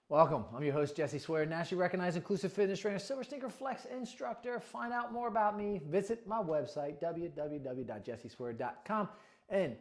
Welcome. I'm your host, Jesse Swear, nationally recognized inclusive fitness trainer, Silver Sneaker Flex instructor. Find out more about me, visit my website, www.jesseswear.com, and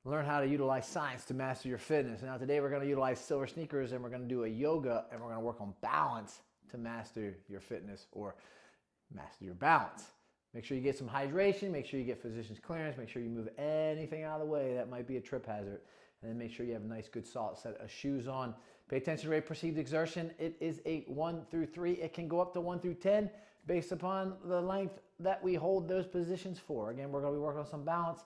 learn how to utilize science to master your fitness. Now, today we're going to utilize Silver Sneakers, and we're going to do a yoga, and we're going to work on balance to master your fitness or master your balance. Make sure you get some hydration, make sure you get physician's clearance, make sure you move anything out of the way that might be a trip hazard, and then make sure you have a nice, good, solid set of shoes on. Pay attention to rate perceived exertion. It is a 1 through 3. It can go up to 1 through 10 based upon the length that we hold those positions for. Again, we're going to be working on some balance.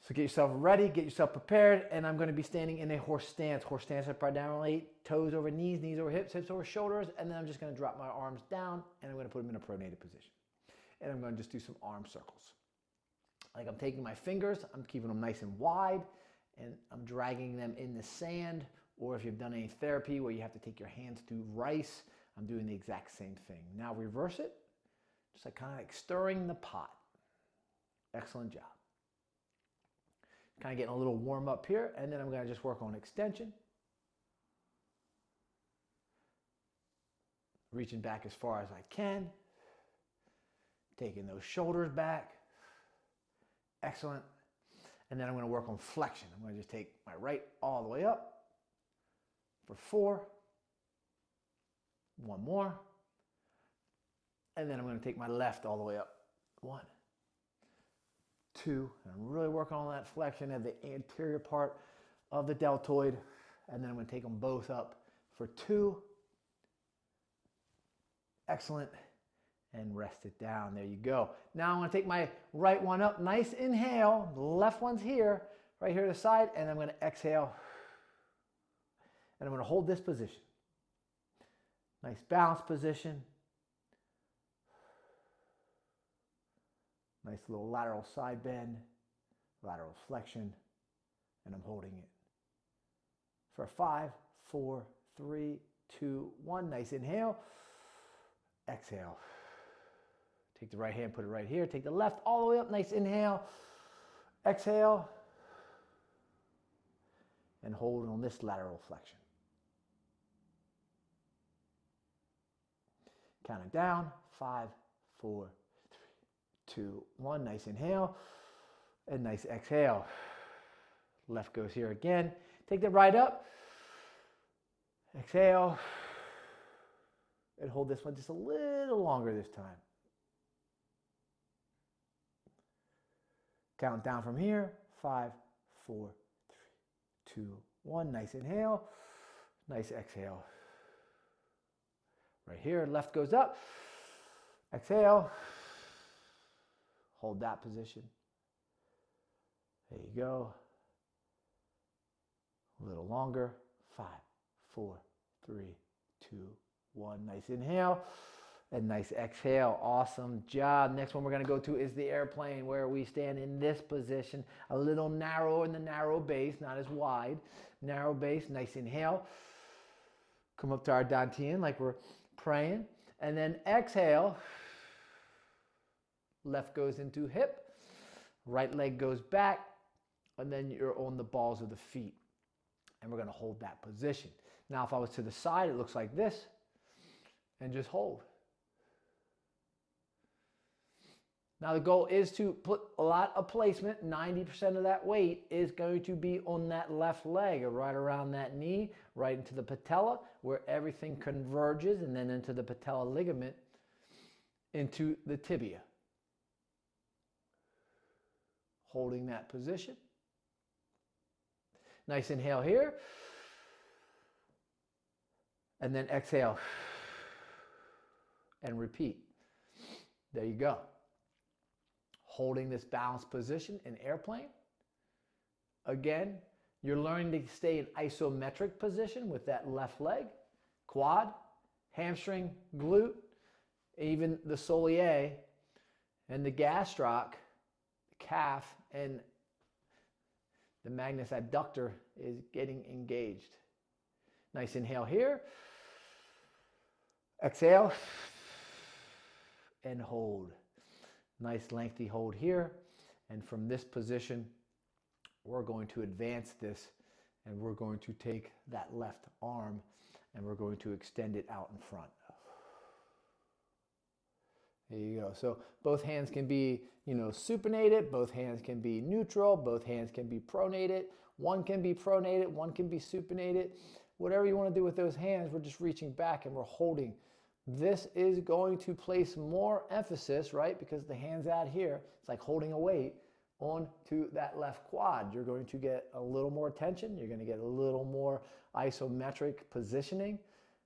So get yourself ready, get yourself prepared, and I'm going to be standing in a horse stance. Horse stance, I predominantly toes over knees, knees over hips, hips over shoulders, and then I'm just going to drop my arms down, and I'm going to put them in a pronated position. And I'm going to just do some arm circles. Like I'm taking my fingers, I'm keeping them nice and wide, and I'm dragging them in the sand, or if you've done any therapy where you have to take your hands to rice, I'm doing the exact same thing. Now reverse it, just like kind of like stirring the pot. Excellent job. Kind of getting a little warm up here, and then I'm going to just work on extension. Reaching back as far as I can. Taking those shoulders back. Excellent. And then I'm going to work on flexion. I'm going to just take my right all the way up for 4. One more. And then I'm going to take my left all the way up. 1, 2. And I'm really working on that flexion of the anterior part of the deltoid. And then I'm going to take them both up for 2. Excellent. And rest it down. There you go. Now I'm going to take my right one up. Nice inhale. The left one's here, right here to the side. And I'm going to exhale. And I'm going to hold this position. Nice balanced position. Nice little lateral side bend, lateral flexion. And I'm holding it for 5, 4, 3, 2, 1. Nice inhale. Exhale. Take the right hand, put it right here. Take the left all the way up. Nice inhale. Exhale. And hold on this lateral flexion. Count it down. 5, 4, 3, 2, 1. Nice inhale. And nice exhale. Left goes here again. Take the right up. Exhale. And hold this one just a little longer this time. Count down from here. 5, 4, 3, 2, 1. Nice inhale. Nice exhale. Right here, left goes up. Exhale. Hold that position. There you go. A little longer. 5, 4, 3, 2, 1. Nice inhale. And nice exhale. Awesome job. Next one we're going to go to is the airplane, where we stand in this position, a little narrow in the narrow base, not as wide. Narrow base. Nice inhale. Come up to our dantian like we're praying. And then exhale. Left goes into hip. Right leg goes back. And then you're on the balls of the feet. And we're going to hold that position. Now if I was to the side, it looks like this. And just hold. Now the goal is to put a lot of placement. 90% of that weight is going to be on that left leg, or right around that knee, right into the patella, where everything converges, and then into the patella ligament, into the tibia. Holding that position. Nice inhale here. And then exhale. And repeat. There you go. Holding this balanced position in airplane. Again, you're learning to stay in isometric position with that left leg, quad, hamstring, glute, even the soleus and the gastroc, the calf, and the magnus adductor is getting engaged. Nice inhale here. Exhale. And hold. Nice lengthy hold here. And from this position, we're going to advance this, and we're going to take that left arm and we're going to extend it out in front. There you go. So both hands can be, supinated, both hands can be neutral, both hands can be pronated. One can be pronated, one can be supinated. Whatever you want to do with those hands, we're just reaching back and we're holding. This is going to place more emphasis, right? Because the hand's out here, it's like holding a weight onto that left quad. You're going to get a little more tension. You're going to get a little more isometric positioning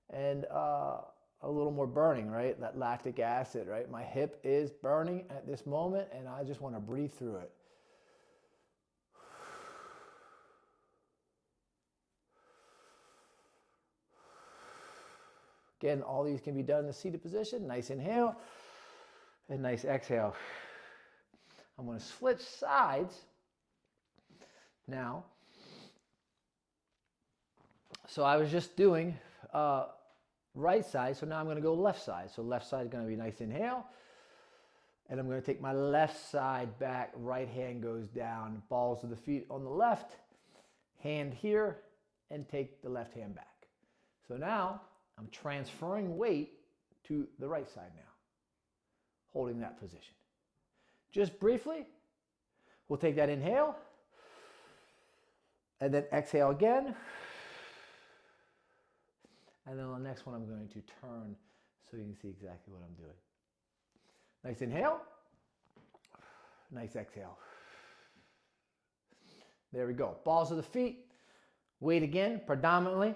and a little more burning, right? That lactic acid, right? My hip is burning at this moment and I just want to breathe through it. Again, all these can be done in the seated position. Nice inhale and nice exhale. I'm going to switch sides now. So I was just doing right side, so now I'm going to go left side. So left side is going to be nice inhale. And I'm going to take my left side back, right hand goes down, balls of the feet on the left, hand here, and take the left hand back. So now I'm transferring weight to the right side now, holding that position. Just briefly, we'll take that inhale, and then exhale again. And then on the next one, I'm going to turn so you can see exactly what I'm doing. Nice inhale, nice exhale. There we go. Balls of the feet, weight again, predominantly.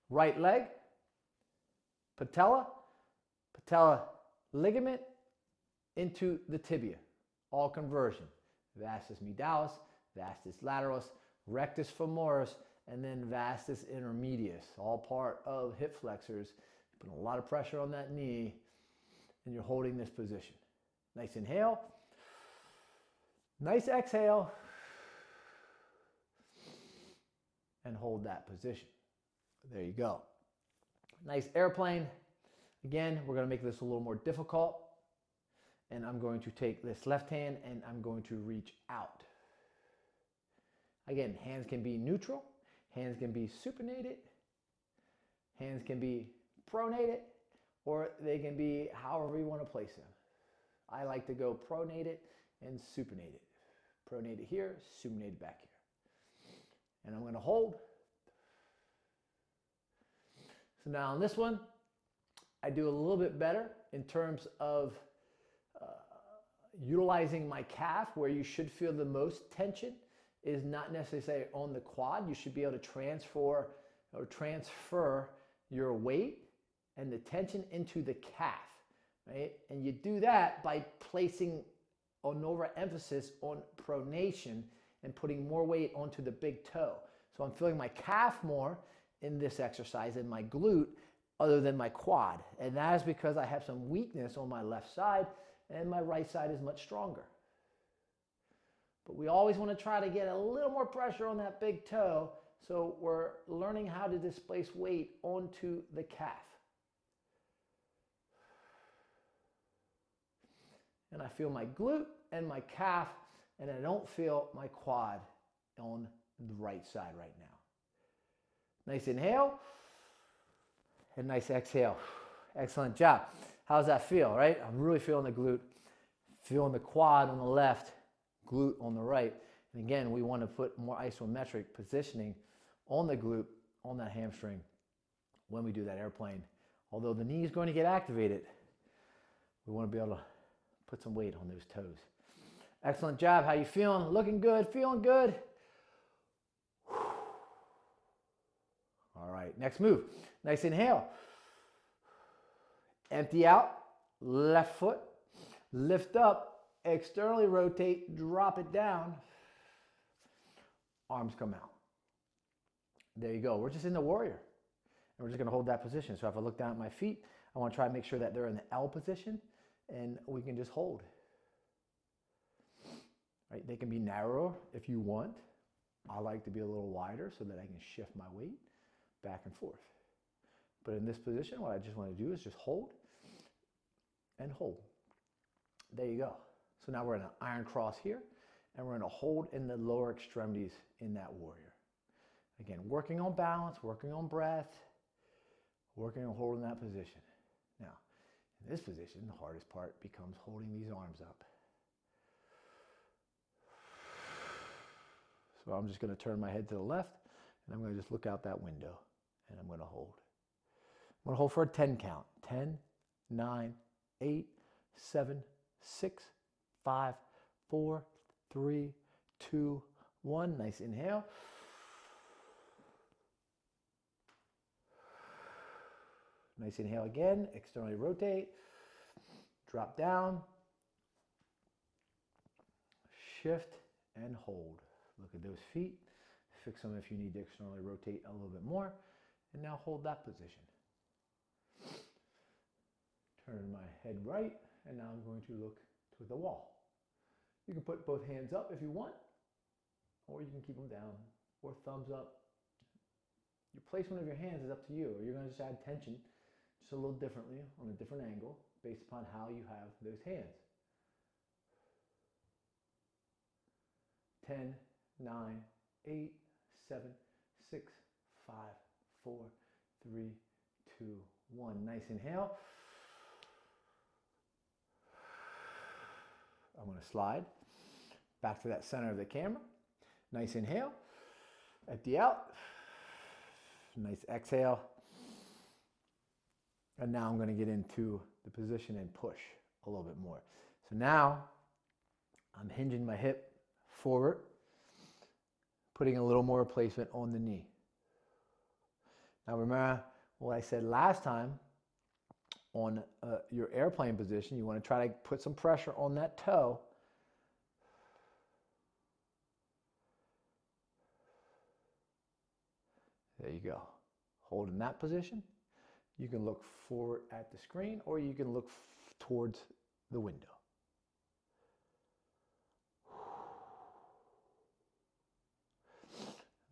Right leg, patella ligament into the tibia. All conversion. Vastus medialis, vastus lateralis, rectus femoris, and then vastus intermedius. All part of hip flexors. You put a lot of pressure on that knee and you're holding this position. Nice inhale. Nice exhale. And hold that position. There you go. Nice airplane. Again, we're going to make this a little more difficult. And I'm going to take this left hand and I'm going to reach out. Again, hands can be neutral. Hands can be supinated. Hands can be pronated. Or they can be however you want to place them. I like to go pronated and supinated. Pronated here, supinated back here. And I'm going to hold. So now on this one, I do a little bit better in terms of utilizing my calf. Where you should feel the most tension is not necessarily on the quad. You should be able to transfer your weight and the tension into the calf, right? And you do that by placing an overemphasis on pronation and putting more weight onto the big toe. So I'm feeling my calf more in this exercise and my glute other than my quad. And that is because I have some weakness on my left side and my right side is much stronger. But we always want to try to get a little more pressure on that big toe, so we're learning how to displace weight onto the calf. And I feel my glute and my calf, and I don't feel my quad on the right side right now. Nice inhale and nice exhale. Excellent job. How's that feel, right? I'm really feeling the glute, feeling the quad on the left, glute on the right. And again, we want to put more isometric positioning on the glute, on that hamstring when we do that airplane. Although the knee is going to get activated, we want to be able to put some weight on those toes. Excellent job. How you feeling? Looking good, feeling good. All right, next move. Nice inhale. Empty out, left foot, lift up, externally rotate, drop it down, arms come out. There you go. We're just in the warrior. And we're just going to hold that position. So if I look down at my feet, I want to try to make sure that they're in the L position, and we can just hold. Right? They can be narrower if you want. I like to be a little wider so that I can shift my weight back and forth. But in this position, what I just want to do is just hold and hold. There you go. So now we're in an iron cross here, and we're going to hold in the lower extremities in that warrior. Again, working on balance, working on breath, working on holding that position. Now, in this position, the hardest part becomes holding these arms up. So I'm just going to turn my head to the left, and I'm going to just look out that window, and I'm going to hold. I'm going to hold for a 10 count. 10, 9, 8, 7, 6, 5, 4, 3, 2, 1. Nice inhale. Nice inhale again. Externally rotate. Drop down. Shift and hold. Look at those feet. Fix them if you need to externally rotate a little bit more. And now hold that position. Turn my head right, and now I'm going to look to the wall. You can put both hands up if you want, or you can keep them down, or thumbs up. Your placement of your hands is up to you, or you're going to just add tension just a little differently on a different angle based upon how you have those hands. 10, 9, 8, 7, 6, 5, 4, 3, 2, 1. Nice inhale. I'm going to slide back to that center of the camera. Nice inhale. Empty out. Nice exhale. And now I'm going to get into the position and push a little bit more. So now I'm hinging my hip forward, putting a little more placement on the knee. Now remember what I said last time on your airplane position. You want to try to put some pressure on that toe. There you go. Hold in that position. You can look forward at the screen, or you can look towards the window.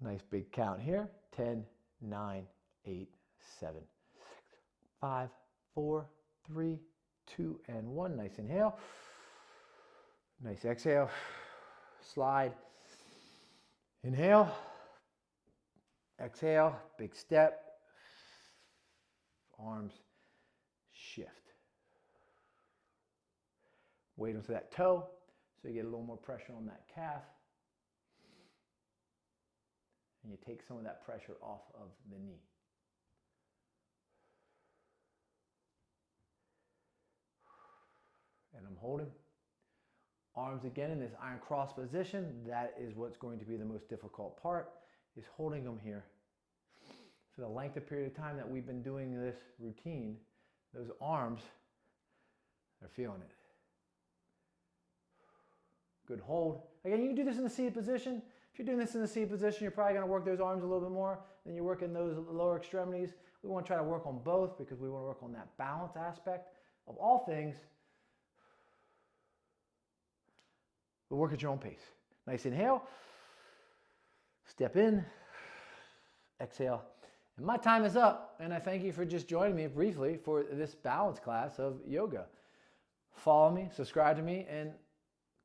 Nice big count here. 10, 9, 8, 7, 6, 5, 4, 3, 2, and 1. Nice inhale. Nice exhale. Slide. Inhale. Exhale. Big step. Arms shift. Weight onto that toe so you get a little more pressure on that calf. And you take some of that pressure off of the knee. And I'm holding. Arms again in this iron cross position. That is what's going to be the most difficult part, is holding them here. For the length of period of time that we've been doing this routine, those arms, they're feeling it. Good hold. Again, you can do this in the seated position. If you're doing this in the seated position, you're probably going to work those arms a little bit more. Then you're working those lower extremities. We want to try to work on both because we want to work on that balance aspect of all things. But work at your own pace. Nice inhale. Step in. Exhale. And my time is up, and I thank you for just joining me briefly for this balance class of yoga. Follow me, subscribe to me, and